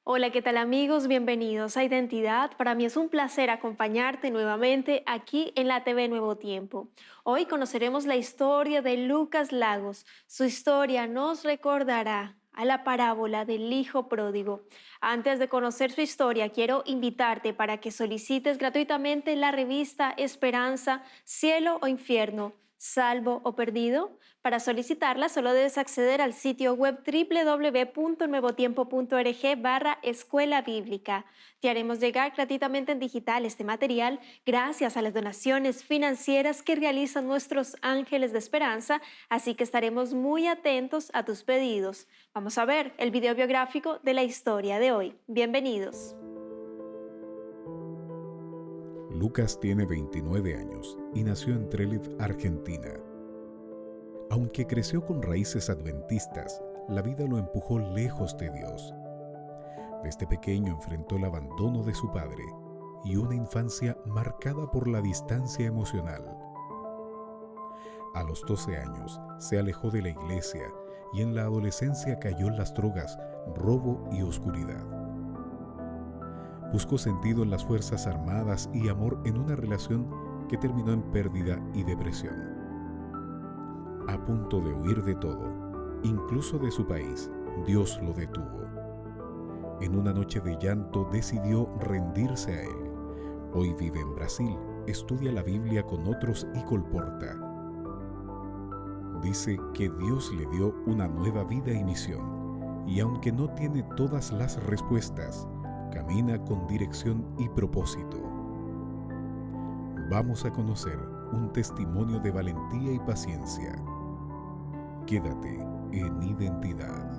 Hola, ¿qué tal amigos? Bienvenidos a Identidad. Para mí es un placer acompañarte nuevamente aquí en la TV Nuevo Tiempo. Hoy conoceremos la historia de Lucas Lagos. Su historia nos recordará a la parábola del Hijo Pródigo. Antes de conocer su historia, quiero invitarte para que solicites gratuitamente la revista Esperanza, Cielo o Infierno, Salvo o Perdido. Para solicitarla solo debes acceder al sitio web www.nuevotiempo.org/escuela bíblica. Te haremos llegar gratuitamente en digital este material gracias a las donaciones financieras que realizan nuestros ángeles de esperanza, así que estaremos muy atentos a tus pedidos. Vamos a ver el video biográfico de la historia de hoy. Bienvenidos. Lucas tiene 29 años y nació en Trelew, Argentina. Aunque creció con raíces adventistas, la vida lo empujó lejos de Dios. Desde pequeño enfrentó el abandono de su padre y una infancia marcada por la distancia emocional. A los 12 años se alejó de la iglesia y en la adolescencia cayó en las drogas, robo y oscuridad. Buscó sentido en las Fuerzas Armadas y amor en una relación que terminó en pérdida y depresión. A punto de huir de todo, incluso de su país, Dios lo detuvo. En una noche de llanto decidió rendirse a Él. Hoy vive en Brasil, estudia la Biblia con otros y colporta. Dice que Dios le dio una nueva vida y misión, y aunque no tiene todas las respuestas, camina con dirección y propósito. Vamos a conocer un testimonio de valentía y paciencia. Quédate en Identidad.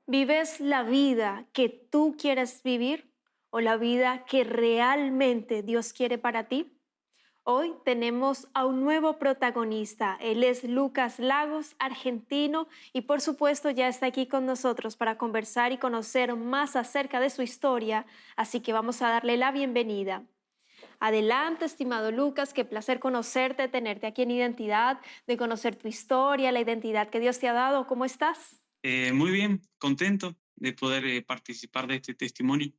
¿Vives la vida que tú quieres vivir o la vida que realmente Dios quiere para ti? Hoy tenemos a un nuevo protagonista. Él es Lucas Lagos, argentino, y por supuesto ya está aquí con nosotros para conversar y conocer más acerca de su historia, así que vamos a darle la bienvenida. Adelante, estimado Lucas, qué placer conocerte, tenerte aquí en Identidad, de conocer tu historia, la identidad que Dios te ha dado. ¿Cómo estás? Muy bien, contento de poder participar de este testimonio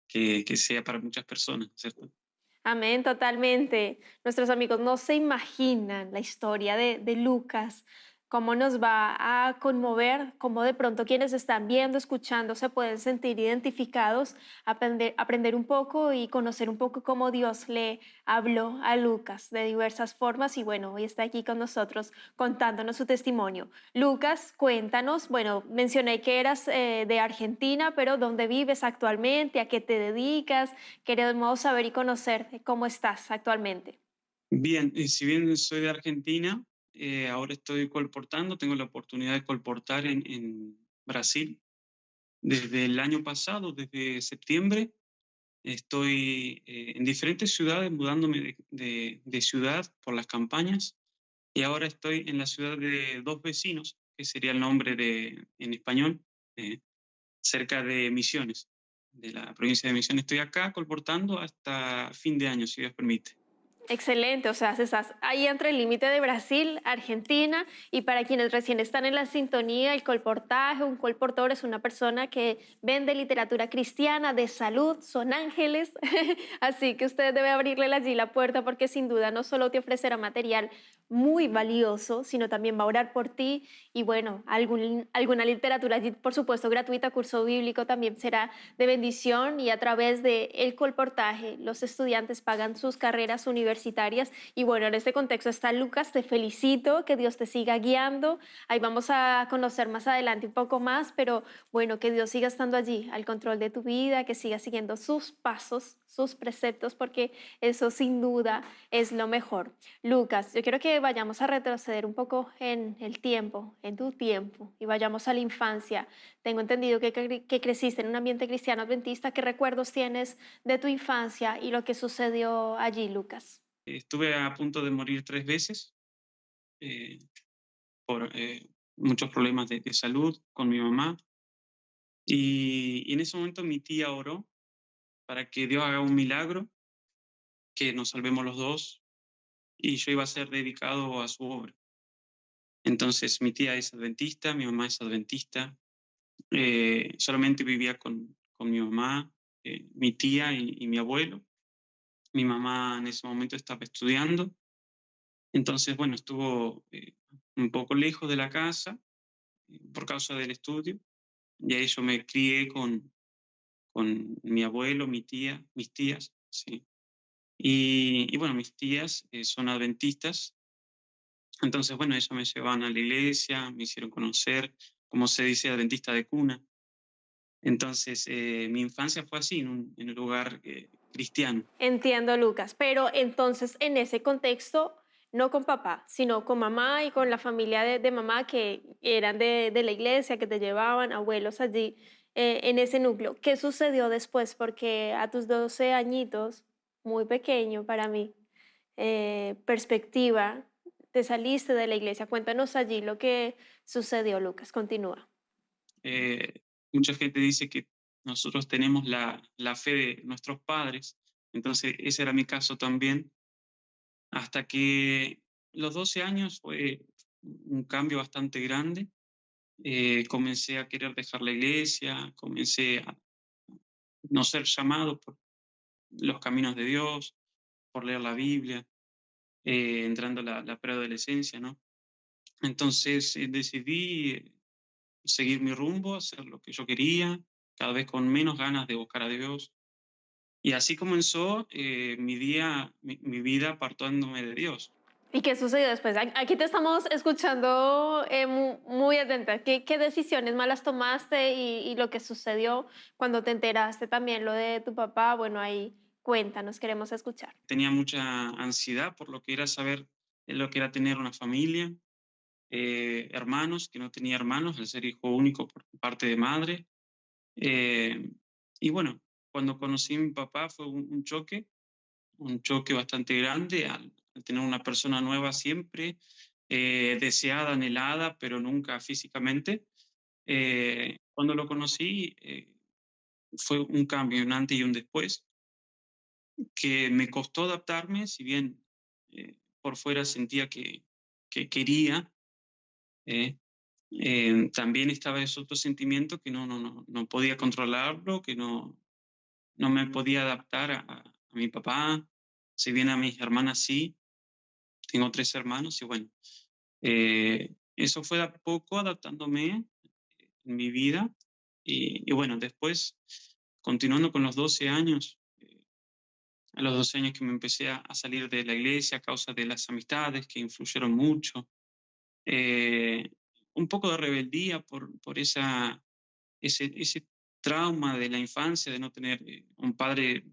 que sea para muchas personas, ¿cierto? Amén, totalmente. Nuestros amigos no se imaginan la historia de Lucas, cómo nos va a conmover, cómo de pronto quienes están viendo, escuchando, se pueden sentir identificados, aprender un poco y conocer un poco cómo Dios le habló a Lucas de diversas formas. Y bueno, hoy está aquí con nosotros contándonos su testimonio. Lucas, cuéntanos, bueno, mencioné que eras de Argentina, pero ¿dónde vives actualmente? ¿A qué te dedicas? Queremos saber y conocer cómo estás actualmente. Bien, si bien soy de Argentina, ahora estoy colportando, tengo la oportunidad de colportar en Brasil. Desde el año pasado, desde septiembre, estoy en diferentes ciudades, mudándome de ciudad por las campañas, y ahora estoy en la ciudad de Dos Vecinos, que sería el nombre en español, eh, cerca de Misiones, de la provincia de Misiones. Estoy acá colportando hasta fin de año, si Dios permite. Excelente, o sea, estás ahí entre el límite de Brasil, Argentina, y para quienes recién están en la sintonía, el colportaje, un colportor es una persona que vende literatura cristiana de salud, son ángeles, así que usted debe abrirle allí la puerta porque sin duda no solo te ofrecerá material muy valioso, sino también va a orar por ti y bueno, alguna literatura allí, por supuesto, gratuita, curso bíblico también será de bendición y a través de el colportaje los estudiantes pagan sus carreras universitarias y bueno, en este contexto está Lucas, te felicito, que Dios te siga guiando, ahí vamos a conocer más adelante un poco más, pero bueno, que Dios siga estando allí al control de tu vida, que siga siguiendo sus pasos, sus preceptos, porque eso sin duda es lo mejor. Lucas, yo quiero que vayamos a retroceder un poco en el tiempo, en tu tiempo, y vayamos a la infancia. Tengo entendido que creciste en un ambiente cristiano adventista. ¿Qué recuerdos tienes de tu infancia y lo que sucedió allí, Lucas? Estuve a punto de morir 3 veces eh, por muchos problemas de salud con mi mamá. Y en ese momento mi tía oró para que Dios haga un milagro que nos salvemos los dos y yo iba a ser dedicado a su obra. Entonces mi tía es adventista, mi mamá es adventista, solamente vivía con mi mamá, mi tía y mi abuelo. Mi mamá en ese momento estaba estudiando, entonces, bueno, estuvo un poco lejos de la casa por causa del estudio, y ahí yo me crié con mi abuelo, mi tía, mis tías, sí. Y bueno, mis tías son adventistas, entonces, bueno, ellas me llevaban a la iglesia, me hicieron conocer, como se dice, adventista de cuna. Entonces, mi infancia fue así, en un lugar cristiano. Entiendo, Lucas, pero entonces en ese contexto, no con papá, sino con mamá y con la familia de mamá que eran de la iglesia, que te llevaban, abuelos allí, en ese núcleo. ¿Qué sucedió después? Porque a tus 12 añitos, muy pequeño para mí, perspectiva, te saliste de la iglesia. Cuéntanos allí lo que sucedió, Lucas. Continúa. Eh, Mucha gente dice que nosotros tenemos la fe de nuestros padres, entonces ese era mi caso también, hasta que los 12 años fue un cambio bastante grande. Comencé a querer dejar la iglesia, comencé a no ser llamado por los caminos de Dios, por leer la Biblia, entrando la preadolescencia, ¿no? Entonces decidí seguir mi rumbo, hacer lo que yo quería, cada vez con menos ganas de buscar a Dios. Y así comenzó mi vida apartándome de Dios. ¿Y qué sucedió después? Aquí te estamos escuchando muy atenta. ¿Qué decisiones malas tomaste y lo que sucedió cuando te enteraste también lo de tu papá? Bueno, ahí cuéntanos, queremos escuchar. Tenía mucha ansiedad por lo que era saber lo que era tener una familia, hermanos, que no tenía hermanos, al ser hijo único por parte de madre. Eh, y bueno, cuando conocí a mi papá fue un choque bastante grande al tener una persona nueva siempre, deseada, anhelada, pero nunca físicamente. Cuando lo conocí, fue un cambio, un antes y un después, que me costó adaptarme, si bien por fuera sentía que quería, eh, también estaba ese otro sentimiento que no podía controlarlo, que no me podía adaptar a mi papá, si bien a mis hermanas sí, tengo 3 hermanos y bueno, eso fue de a poco adaptándome en mi vida y bueno, después, continuando con los 12 años, a los 12 años que me empecé a salir de la iglesia a causa de las amistades que influyeron mucho, eh, un poco de rebeldía por ese trauma de la infancia de no tener un padre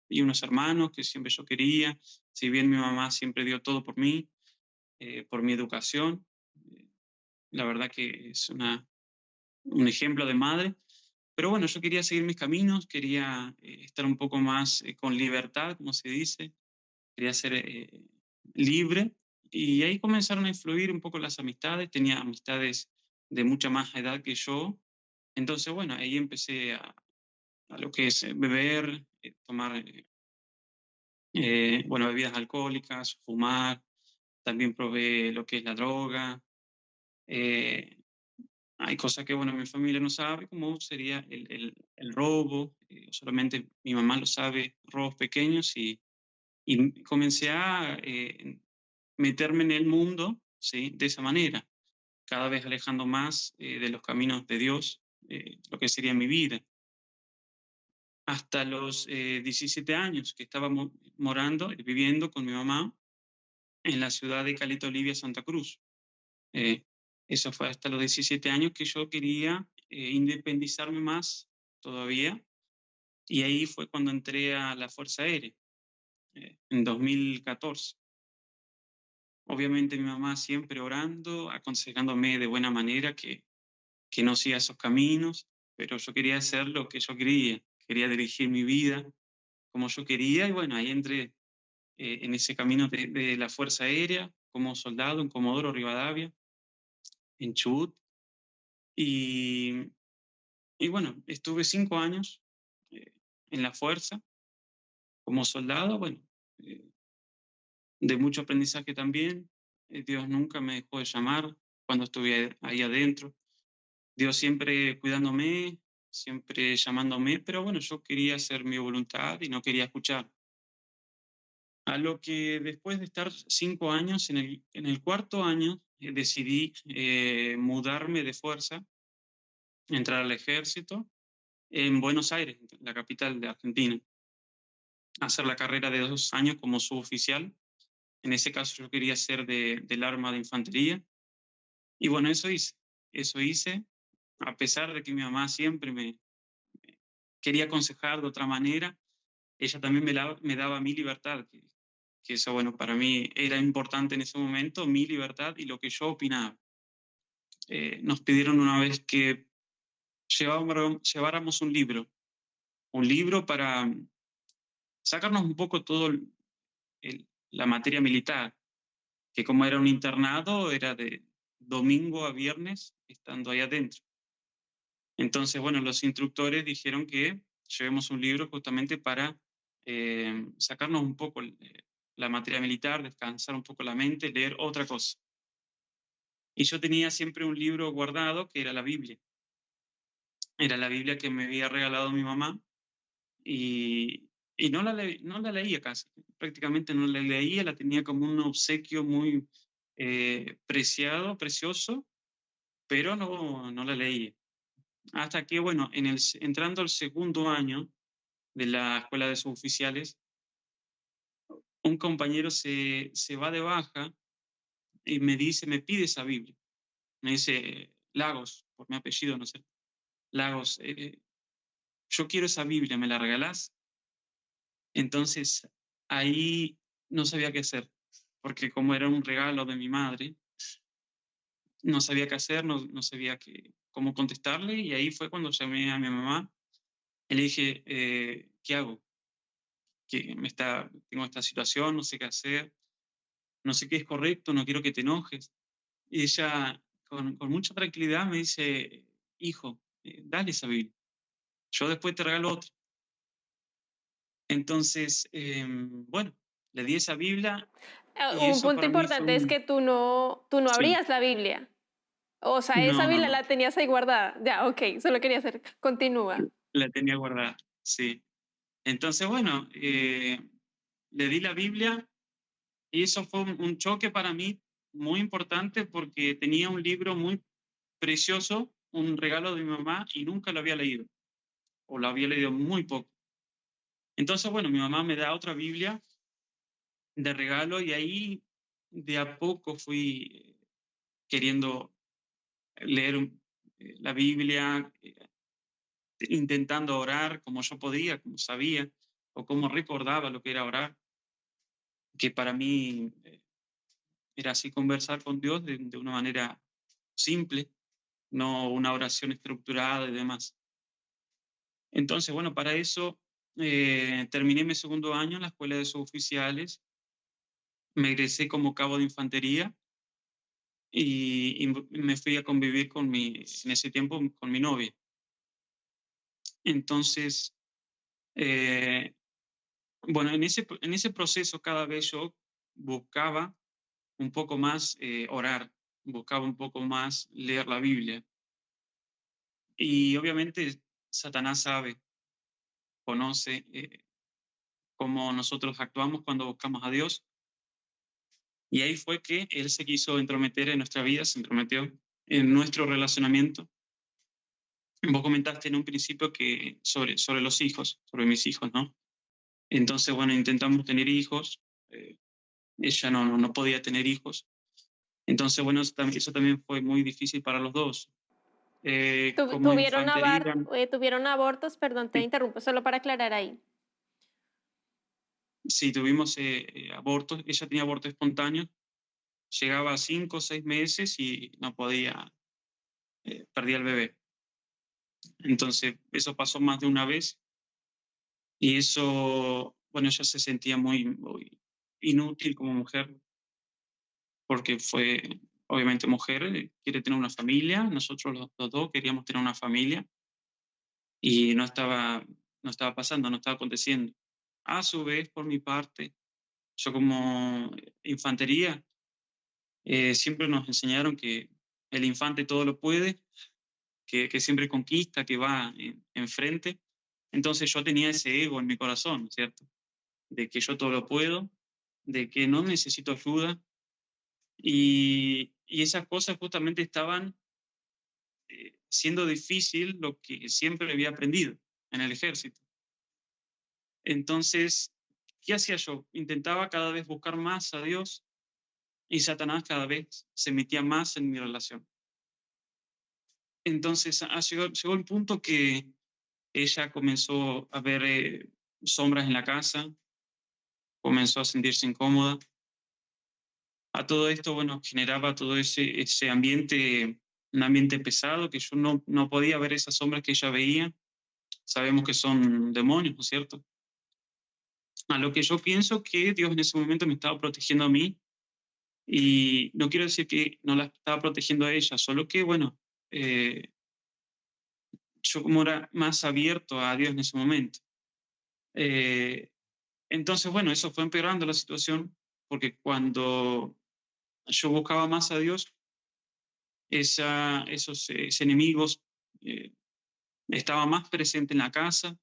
y unos hermanos que siempre yo quería, si bien mi mamá siempre dio todo por mí, por mi educación, eh, la verdad que es un ejemplo de madre, pero bueno, yo quería seguir mis caminos, quería estar un poco más con libertad, como se dice, quería ser libre y ahí comenzaron a influir un poco las amistades, tenía amistades de mucha más edad que yo, entonces bueno, ahí empecé a lo que es beber, tomar bueno, bebidas alcohólicas, fumar, también probé lo que es la droga. eh, Hay cosas que, bueno, mi familia no sabe, como sería el robo, solamente mi mamá lo sabe, robos pequeños, y comencé a meterme en el mundo, ¿sí? De esa manera, cada vez alejando más de los caminos de Dios, lo que sería mi vida. Hasta los 17 años que estaba morando, viviendo con mi mamá en la ciudad de Caleta Olivia, Santa Cruz. Eh, Eso fue hasta los 17 años que yo quería independizarme más todavía. Y ahí fue cuando entré a la Fuerza Aérea, en 2014. Obviamente mi mamá siempre orando, aconsejándome de buena manera que no siga esos caminos, pero yo quería hacer lo que yo quería dirigir mi vida como yo quería y bueno, ahí entré en ese camino de la Fuerza Aérea como soldado en Comodoro Rivadavia, en Chubut. Y, y bueno, estuve 5 años en la fuerza como soldado. Bueno, eh, de mucho aprendizaje también. Dios nunca me dejó de llamar cuando estuve ahí adentro. Dios siempre cuidándome, siempre llamándome, pero bueno, yo quería hacer mi voluntad y no quería escuchar. A lo que después de estar 5 años, en el cuarto año, decidí mudarme de fuerza, entrar al ejército en Buenos Aires, la capital de Argentina, hacer la carrera de 2 años como suboficial. En ese caso yo quería ser del arma de infantería. Y bueno, eso hice, a pesar de que mi mamá siempre me quería aconsejar de otra manera, ella también me daba mi libertad, que eso, bueno, para mí era importante en ese momento, mi libertad y lo que yo opinaba. Nos pidieron una vez que lleváramos un libro para sacarnos un poco todo la materia militar, que como era un internado, era de domingo a viernes estando ahí adentro. Entonces, bueno, los instructores dijeron que llevemos un libro justamente para sacarnos un poco la materia militar, descansar un poco la mente, leer otra cosa. Y yo tenía siempre un libro guardado que era la Biblia. Era la Biblia que me había regalado mi mamá y no la leía casi, prácticamente no la leía, la tenía como un obsequio muy preciado, precioso, pero no la leía. Hasta que, bueno, entrando al segundo año de la escuela de suboficiales, un compañero se va de baja y me pide esa Biblia. Me dice, Lagos, por mi apellido, no sé, Lagos, yo quiero esa Biblia, ¿me la regalás? Entonces, ahí no sabía qué hacer, porque como era un regalo de mi madre, no sabía qué hacer, no sabía cómo contestarle, y ahí fue cuando llamé a mi mamá y le dije, ¿qué hago? Tengo esta situación, no sé qué hacer, no sé qué es correcto, no quiero que te enojes. Y ella, con mucha tranquilidad, me dice, hijo, dale esa Biblia, yo después te regalo otra. Entonces, bueno, le di esa Biblia y Un eso punto para mí fue importante es que tú no sí, abrías la Biblia. O sea, esa no, no, Biblia no, la tenías ahí guardada. Ya, ok, solo quería hacer. Continúa. la tenía guardada, sí. Entonces, bueno, le di la Biblia y eso fue un choque para mí muy importante porque tenía un libro muy precioso, un regalo de mi mamá y nunca lo había leído, o lo había leído muy poco. Entonces, bueno, mi mamá me da otra Biblia de regalo y ahí de a poco fui queriendo leer la Biblia, intentando orar como yo podía, como sabía, o como recordaba lo que era orar, que para mí era así conversar con Dios de una manera simple, no una oración estructurada y demás. Entonces, bueno, para eso terminé mi segundo año en la escuela de suboficiales, me egresé como cabo de infantería y me fui a convivir en ese tiempo con mi novia. Entonces, eh, bueno, en ese proceso cada vez yo buscaba un poco más orar, buscaba un poco más leer la Biblia. Y obviamente Satanás sabe, conoce cómo nosotros actuamos cuando buscamos a Dios. Y ahí fue que Él se quiso entrometer en nuestra vida, se entrometió en nuestro relacionamiento. Vos comentaste en un principio que sobre los hijos, sobre mis hijos, ¿no? Entonces, bueno, intentamos tener hijos. Ella no podía tener hijos. Entonces, bueno, eso también fue muy difícil para los dos. Como infantería, Tuvieron abortos, perdón, te sí, interrumpo, solo para aclarar ahí. sí, tuvimos abortos. Ella tenía aborto espontáneo. Llegaba a 5 o 6 meses y no podía, perdía el bebé. Entonces, eso pasó más de una vez y eso, bueno, ella se sentía muy inútil como mujer porque fue, obviamente, mujer, quiere tener una familia. Nosotros los dos queríamos tener una familia y no estaba pasando, no estaba aconteciendo. A su vez, por mi parte, Yo como infantería, siempre nos enseñaron que el infante todo lo puede, que siempre conquista, que va enfrente. Entonces yo tenía ese ego en mi corazón, ¿cierto? De que yo todo lo puedo, de que no necesito ayuda. Y esas cosas justamente estaban siendo difícil lo que siempre había aprendido en el ejército. Entonces, ¿qué hacía yo? Intentaba cada vez buscar más a Dios y Satanás cada vez se metía más en mi relación. Entonces, llegó el punto que ella comenzó a ver sombras en la casa, comenzó a sentirse incómoda. A todo esto, bueno, generaba todo ese ambiente, un ambiente pesado, que yo no podía ver esas sombras que ella veía. Sabemos que son demonios, ¿no es cierto? A lo que yo pienso que Dios en ese momento me estaba protegiendo a mí, y no quiero decir que no la estaba protegiendo a ella, solo que, bueno, eh, yo como era más abierto a Dios en ese momento. Eh, entonces, bueno, eso fue empeorando la situación, porque cuando yo buscaba más a Dios, esos enemigos eh, estaban más presentes en la casa,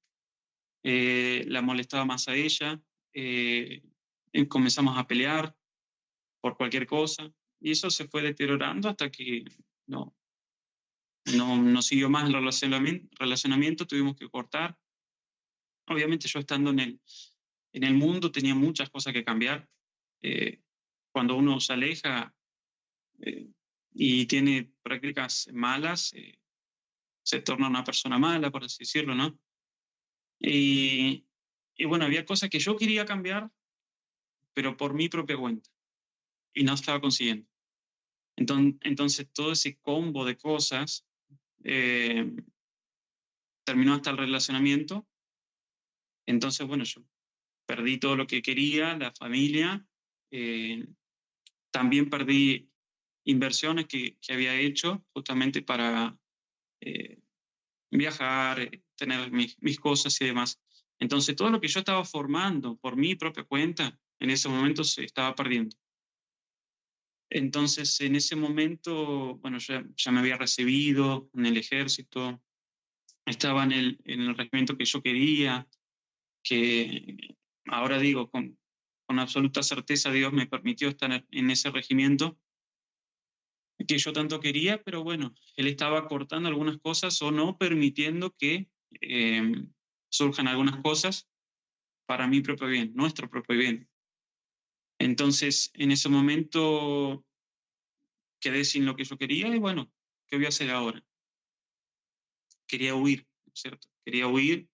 la molestaba más a ella, eh, comenzamos a pelear por cualquier cosa, y eso se fue deteriorando hasta que no, no siguió más el relacionamiento, tuvimos que cortar. Obviamente yo estando en el mundo tenía muchas cosas que cambiar. Eh, Cuando uno se aleja eh, y tiene prácticas malas, se torna una persona mala, por así decirlo, ¿no? Y, y bueno, había cosas que yo quería cambiar, pero por mi propia cuenta, y no estaba consiguiendo. Entonces todo ese combo de cosas eh, terminó hasta el relacionamiento. Entonces, bueno, yo perdí todo lo que quería, la familia, eh, también perdí inversiones que había hecho justamente para eh, viajar, tener mis cosas y demás. Entonces, todo lo que yo estaba formando por mi propia cuenta, en ese momento se estaba perdiendo. Entonces, en ese momento, bueno, ya me había recibido en el ejército, estaba en el regimiento que yo quería, que ahora digo, con absoluta certeza Dios me permitió estar en ese regimiento que yo tanto quería, pero bueno, Él estaba cortando algunas cosas o no permitiendo que surjan algunas cosas para mi propio bien, nuestro propio bien. Entonces, en ese momento quedé sin lo que yo quería y bueno, ¿qué voy a hacer ahora? Quería huir, ¿no es cierto? Quería huir,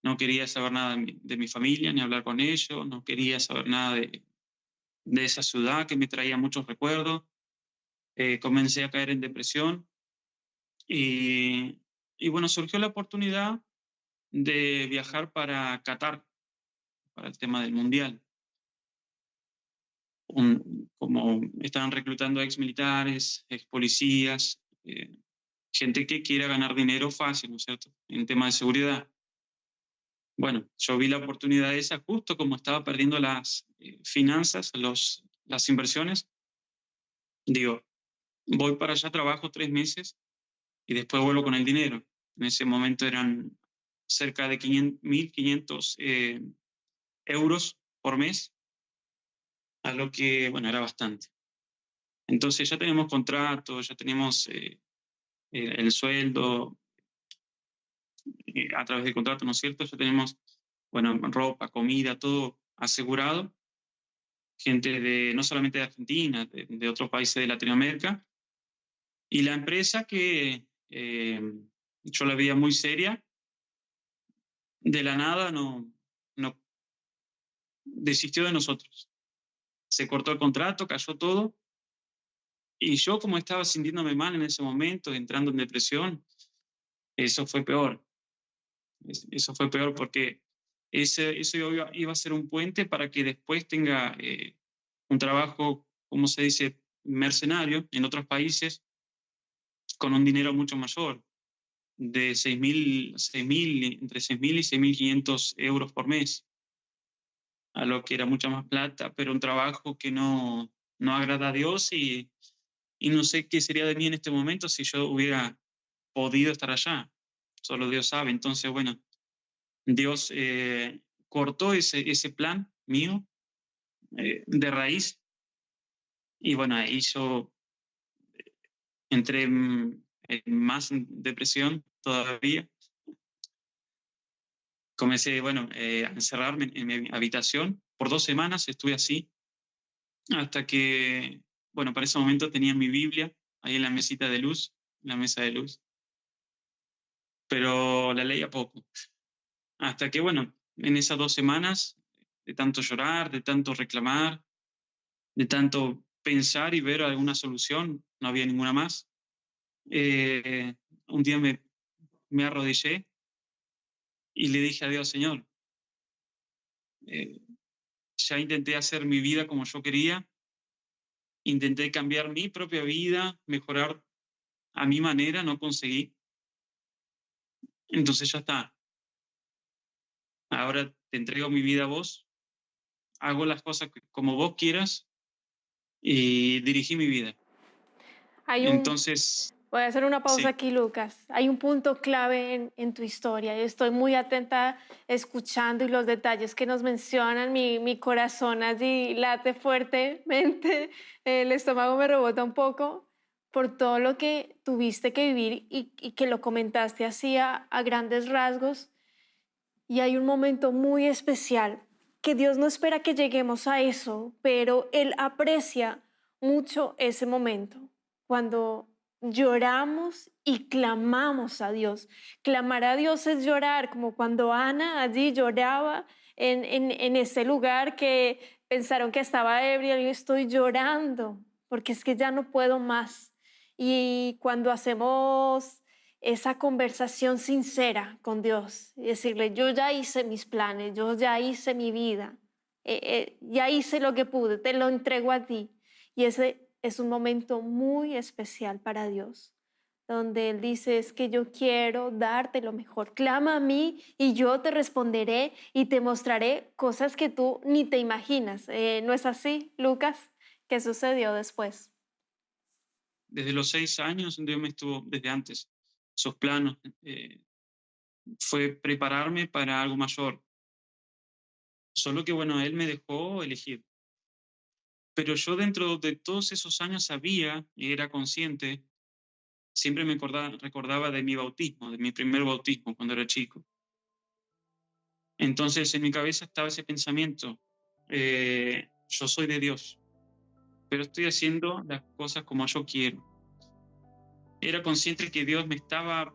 no quería saber nada de mi familia, ni hablar con ellos, no quería saber nada de esa ciudad que me traía muchos recuerdos. Comencé a caer en depresión y, y bueno, surgió la oportunidad de viajar para Qatar, para el tema del Mundial. Como estaban reclutando ex militares, ex policías, gente que quiera ganar dinero fácil, ¿no es cierto? En tema de seguridad. Bueno, yo vi la oportunidad esa justo como estaba perdiendo las finanzas, las inversiones. Digo, voy para allá, trabajo 3 meses y después vuelvo con el dinero. En ese momento eran cerca de 1.500 euros por mes, a lo que, bueno, era bastante. Entonces ya tenemos contrato, ya tenemos el sueldo a través del contrato, ¿no es cierto? Ya tenemos, bueno, ropa, comida, todo asegurado. Gente no solamente de Argentina, de otros países de Latinoamérica. Y la empresa que yo la veía muy seria, de la nada no desistió de nosotros. Se cortó el contrato, cayó todo. Y yo, como estaba sintiéndome mal en ese momento, entrando en depresión, eso fue peor. Eso fue peor porque eso iba a ser un puente para que después tenga un trabajo, como se dice, mercenario en otros países con un dinero mucho mayor, de 6.000, entre 6.000 y 6.500 euros por mes. a lo que era mucha más plata, pero un trabajo que no agrada a Dios y no sé qué sería de mí en este momento si yo hubiera podido estar allá. Solo Dios sabe. Entonces, bueno, Dios cortó ese plan mío de raíz y bueno, ahí yo entré en más depresión todavía. Comencé, bueno, a encerrarme en mi habitación. Por 2 semanas estuve así, hasta que, bueno, para ese momento tenía mi Biblia ahí en la mesita de luz, en la mesa de luz, pero la leía poco. Hasta que, bueno, en esas 2 semanas, de tanto llorar, de tanto reclamar, de tanto pensar y ver alguna solución, no había ninguna más. Eh, un día me arrodillé y le dije a Dios, Señor, eh, ya intenté hacer mi vida como yo quería, intenté cambiar mi propia vida, mejorar a mi manera, no conseguí. Entonces ya está. Ahora te entrego mi vida a vos, hago las cosas como vos quieras y dirigí mi vida. Hay un, Entonces, Voy a hacer una pausa sí, aquí, Lucas. Hay un punto clave en tu historia. Yo estoy muy atenta escuchando y los detalles que nos mencionan. Mi corazón allí late fuertemente, el estómago me rebota un poco por todo lo que tuviste que vivir y que lo comentaste así a grandes rasgos. Y hay un momento muy especial que Dios no espera que lleguemos a eso, pero Él aprecia mucho ese momento, cuando lloramos y clamamos a Dios. Clamar a Dios es llorar, como cuando Ana allí lloraba en ese lugar que pensaron que estaba ebria. Yo estoy llorando porque es que ya no puedo más. Y cuando hacemos esa conversación sincera con Dios y decirle, yo ya hice mis planes, yo ya hice mi vida, ya hice lo que pude, te lo entrego a ti. Y ese es un momento muy especial para Dios, donde Él dice, es que yo quiero darte lo mejor. Clama a mí y yo te responderé y te mostraré cosas que tú ni te imaginas. ¿No es así, Lucas? ¿Qué sucedió después? desde los 6 años, Dios me estuvo, desde antes, sus planos, fue prepararme para algo mayor. Solo que, bueno, Él me dejó elegir. Pero yo dentro de todos esos años sabía y era consciente, siempre me recordaba de mi bautismo, de mi primer bautismo cuando era chico. Entonces en mi cabeza estaba ese pensamiento, yo soy de Dios, pero estoy haciendo las cosas como yo quiero. Era consciente que Dios me estaba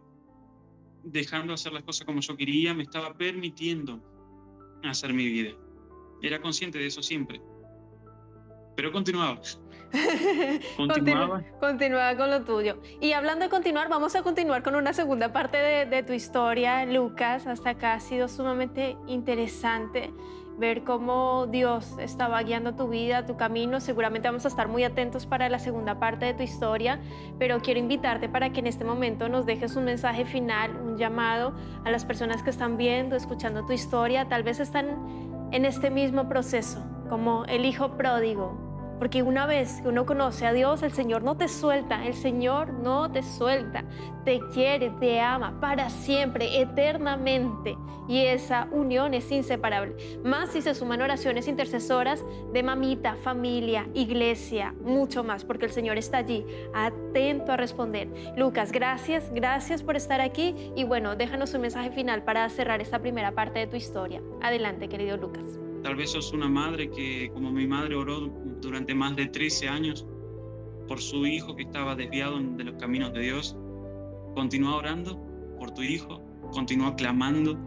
dejando hacer las cosas como yo quería, me estaba permitiendo hacer mi vida. Era consciente de eso siempre, pero continuaba, continuaba. Continúa con lo tuyo. Y hablando de continuar, vamos a continuar con una segunda parte de tu historia, Lucas. Hasta acá ha sido sumamente interesante ver cómo Dios estaba guiando tu vida, tu camino. Seguramente vamos a estar muy atentos para la segunda parte de tu historia, pero quiero invitarte para que en este momento nos dejes un mensaje final, un llamado a las personas que están viendo, escuchando tu historia. Tal vez están en este mismo proceso, como el hijo pródigo. Porque una vez que uno conoce a Dios, el Señor no te suelta, el Señor no te suelta, te quiere, te ama para siempre, eternamente. Y esa unión es inseparable. Más si se suman oraciones intercesoras de mamita, familia, iglesia, mucho más, porque el Señor está allí, atento a responder. Lucas, gracias por estar aquí. Y bueno, déjanos un mensaje final para cerrar esta primera parte de tu historia. Adelante, querido Lucas. Tal vez sos una madre que, como mi madre, oró durante más de 13 años por su hijo que estaba desviado de los caminos de Dios. Continúa orando por tu hijo, continúa clamando.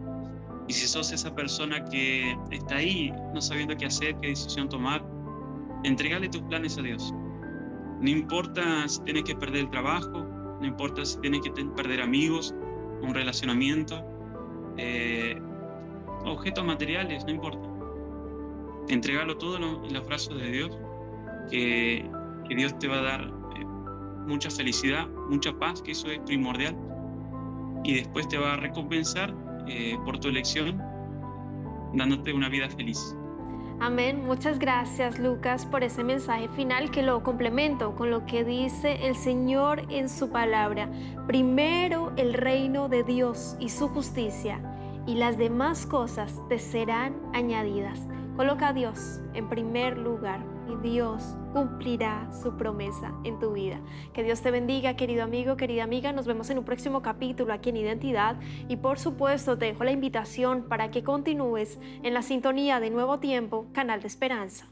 Y si sos esa persona que está ahí no sabiendo qué hacer, qué decisión tomar, entregale tus planes a Dios. No importa si tienes que perder el trabajo, no importa si tienes que perder amigos, un relacionamiento, objetos materiales, no importa. Entregalo todo en los brazos de Dios, que Dios te va a dar mucha felicidad, mucha paz, que eso es primordial, y después te va a recompensar por tu elección, dándote una vida feliz. Amén. Muchas gracias, Lucas, por ese mensaje final que lo complemento con lo que dice el Señor en su palabra. Primero el reino de Dios y su justicia, y las demás cosas te serán añadidas. Coloca a Dios en primer lugar y Dios cumplirá su promesa en tu vida. Que Dios te bendiga, querido amigo, querida amiga. Nos vemos en un próximo capítulo aquí en Identidad. Y por supuesto te dejo la invitación para que continúes en la sintonía de Nuevo Tiempo, Canal de Esperanza.